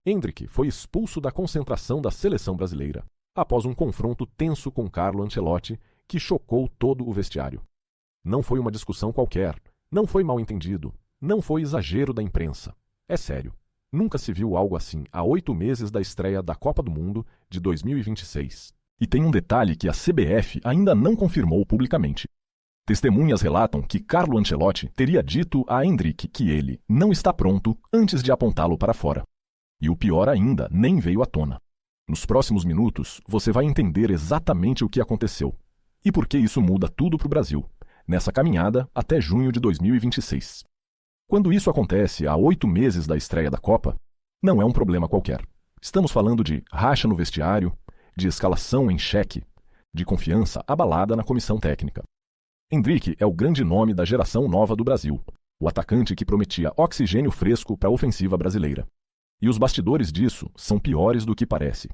Endrick foi expulso da concentração da seleção brasileira, após um confronto tenso com Carlo Ancelotti, que chocou todo o vestiário. Não foi uma discussão qualquer, não foi mal-entendido, não foi exagero da imprensa. É sério. Nunca se viu algo assim há 8 meses da estreia da Copa do Mundo de 2026. E tem um detalhe que a CBF ainda não confirmou publicamente. Testemunhas relatam que Carlo Ancelotti teria dito a Endrick que ele não está pronto antes de apontá-lo para fora. E o pior ainda nem veio à tona. Nos próximos minutos, você vai entender exatamente o que aconteceu e por que isso muda tudo para o Brasil, nessa caminhada até junho de 2026. Quando isso acontece há 8 meses da estreia da Copa, não é um problema qualquer. Estamos falando de racha no vestiário, de escalação em xeque, de confiança abalada na comissão técnica. Endrick é o grande nome da geração nova do Brasil, o atacante que prometia oxigênio fresco para a ofensiva brasileira. E os bastidores disso são piores do que parece.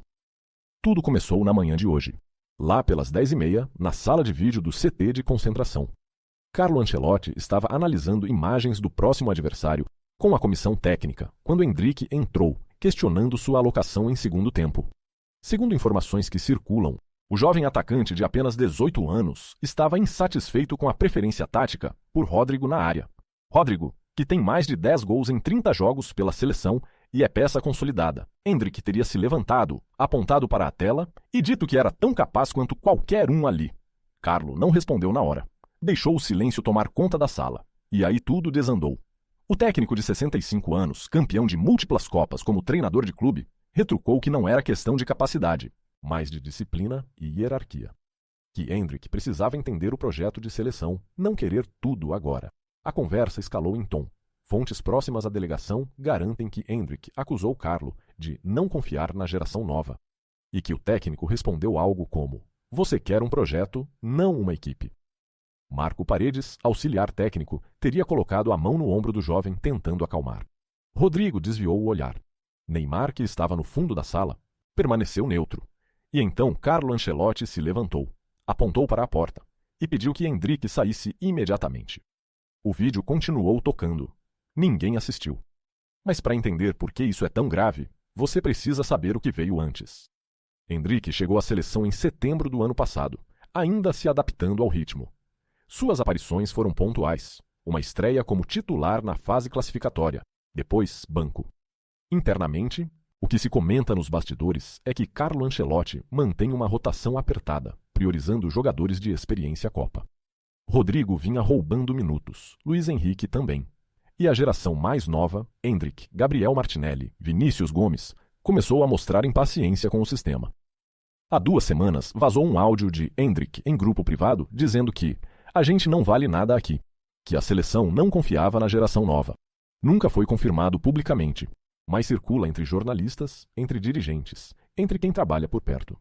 Tudo começou na manhã de hoje, lá pelas 10h30, na sala de vídeo do CT de concentração. Carlo Ancelotti estava analisando imagens do próximo adversário com a comissão técnica quando Endrick entrou, questionando sua alocação em segundo tempo. Segundo informações que circulam, o jovem atacante de apenas 18 anos estava insatisfeito com a preferência tática por Rodrigo na área. Rodrigo, que tem mais de 10 gols em 30 jogos pela seleção e é peça consolidada. Endrick teria se levantado, apontado para a tela e dito que era tão capaz quanto qualquer um ali. Carlo não respondeu na hora. Deixou o silêncio tomar conta da sala. E aí tudo desandou. O técnico de 65 anos, campeão de múltiplas Copas como treinador de clube, retrucou que não era questão de capacidade, mas de disciplina e hierarquia. Que Endrick precisava entender o projeto de seleção, não querer tudo agora. A conversa escalou em tom. Fontes próximas à delegação garantem que Endrick acusou Carlo de não confiar na geração nova. E que o técnico respondeu algo como: "Você quer um projeto, não uma equipe." Marco Paredes, auxiliar técnico, teria colocado a mão no ombro do jovem tentando acalmar. Rodrigo desviou o olhar. Neymar, que estava no fundo da sala, permaneceu neutro. E então Carlo Ancelotti se levantou, apontou para a porta e pediu que Endrick saísse imediatamente. O vídeo continuou tocando. Ninguém assistiu. Mas para entender por que isso é tão grave, você precisa saber o que veio antes. Endrick chegou à seleção em setembro do ano passado, ainda se adaptando ao ritmo. Suas aparições foram pontuais. Uma estreia como titular na fase classificatória, depois banco. Internamente, o que se comenta nos bastidores é que Carlo Ancelotti mantém uma rotação apertada, priorizando jogadores de experiência Copa. Rodrigo vinha roubando minutos, Luiz Henrique também. E a geração mais nova, Endrick, Gabriel Martinelli, Vinícius Gomes, começou a mostrar impaciência com o sistema. Há 2 semanas vazou um áudio de Endrick em grupo privado dizendo que "a gente não vale nada aqui", que a seleção não confiava na geração nova. Nunca foi confirmado publicamente, mas circula entre jornalistas, entre dirigentes, entre quem trabalha por perto.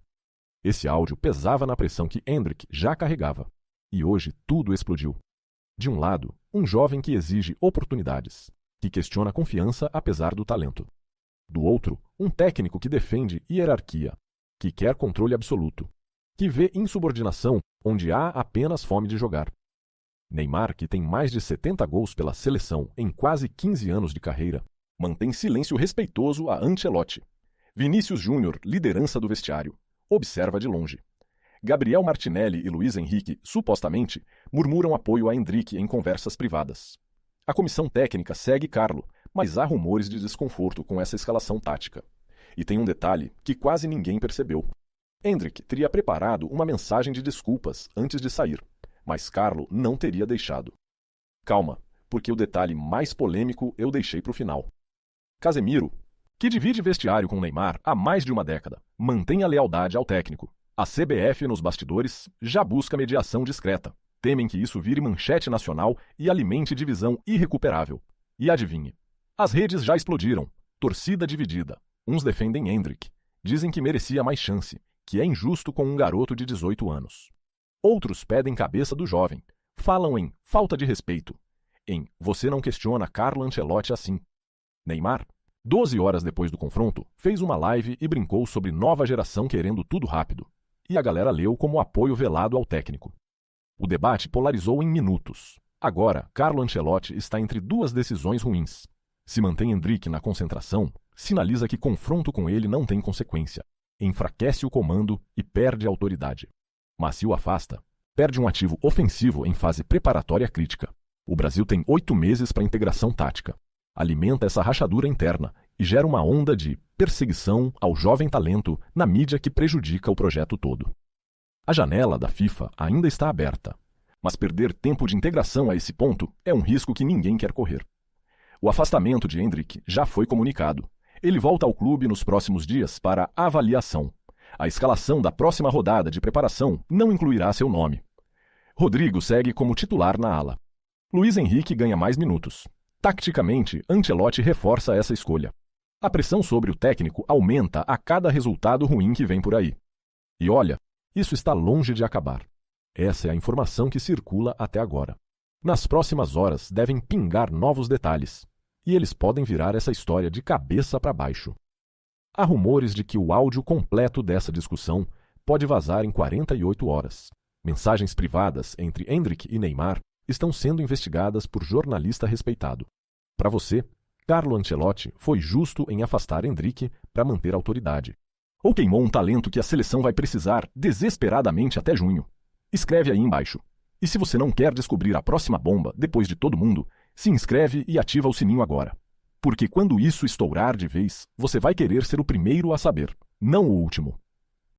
Esse áudio pesava na pressão que Endrick já carregava. E hoje tudo explodiu. De um lado, um jovem que exige oportunidades, que questiona a confiança apesar do talento. Do outro, um técnico que defende hierarquia, que quer controle absoluto, que vê insubordinação onde há apenas fome de jogar. Neymar, que tem mais de 70 gols pela seleção em quase 15 anos de carreira, mantém silêncio respeitoso a Ancelotti. Vinícius Júnior, liderança do vestiário, observa de longe. Gabriel Martinelli e Luiz Henrique, supostamente, murmuram apoio a Endrick em conversas privadas. A comissão técnica segue Carlo, mas há rumores de desconforto com essa escalação tática. E tem um detalhe que quase ninguém percebeu. Endrick teria preparado uma mensagem de desculpas antes de sair, mas Carlo não teria deixado. Calma, porque o detalhe mais polêmico eu deixei para o final. Casemiro, que divide vestiário com Neymar há mais de uma década, mantém a lealdade ao técnico. A CBF, nos bastidores, já busca mediação discreta. Temem que isso vire manchete nacional e alimente divisão irrecuperável. E adivinhe, as redes já explodiram. Torcida dividida. Uns defendem Endrick. Dizem que merecia mais chance, que é injusto com um garoto de 18 anos. Outros pedem cabeça do jovem. Falam em falta de respeito. Em você não questiona Carlo Ancelotti assim. Neymar, 12 horas depois do confronto, fez uma live e brincou sobre nova geração querendo tudo rápido. E a galera leu como apoio velado ao técnico. O debate polarizou em minutos. Agora, Carlo Ancelotti está entre 2 decisões ruins. Se mantém Endrick na concentração, sinaliza que confronto com ele não tem consequência, enfraquece o comando e perde a autoridade. Mas se o afasta, perde um ativo ofensivo em fase preparatória crítica. O Brasil tem 8 meses para integração tática. Alimenta essa rachadura interna e gera uma onda de perseguição ao jovem talento na mídia que prejudica o projeto todo. A janela da FIFA ainda está aberta, mas perder tempo de integração a esse ponto é um risco que ninguém quer correr. O afastamento de Endrick já foi comunicado. Ele volta ao clube nos próximos dias para avaliação. A escalação da próxima rodada de preparação não incluirá seu nome. Rodrigo segue como titular na ala. Luiz Henrique ganha mais minutos. Taticamente, Ancelotti reforça essa escolha. A pressão sobre o técnico aumenta a cada resultado ruim que vem por aí. E olha, isso está longe de acabar. Essa é a informação que circula até agora. Nas próximas horas devem pingar novos detalhes, e eles podem virar essa história de cabeça para baixo. Há rumores de que o áudio completo dessa discussão pode vazar em 48 horas. Mensagens privadas entre Endrick e Neymar estão sendo investigadas por jornalista respeitado. Para você, Carlo Ancelotti foi justo em afastar Endrick para manter a autoridade. Ou queimou um talento que a seleção vai precisar desesperadamente até junho? Escreve aí embaixo. E se você não quer descobrir a próxima bomba depois de todo mundo, se inscreve e ativa o sininho agora. Porque quando isso estourar de vez, você vai querer ser o primeiro a saber, não o último.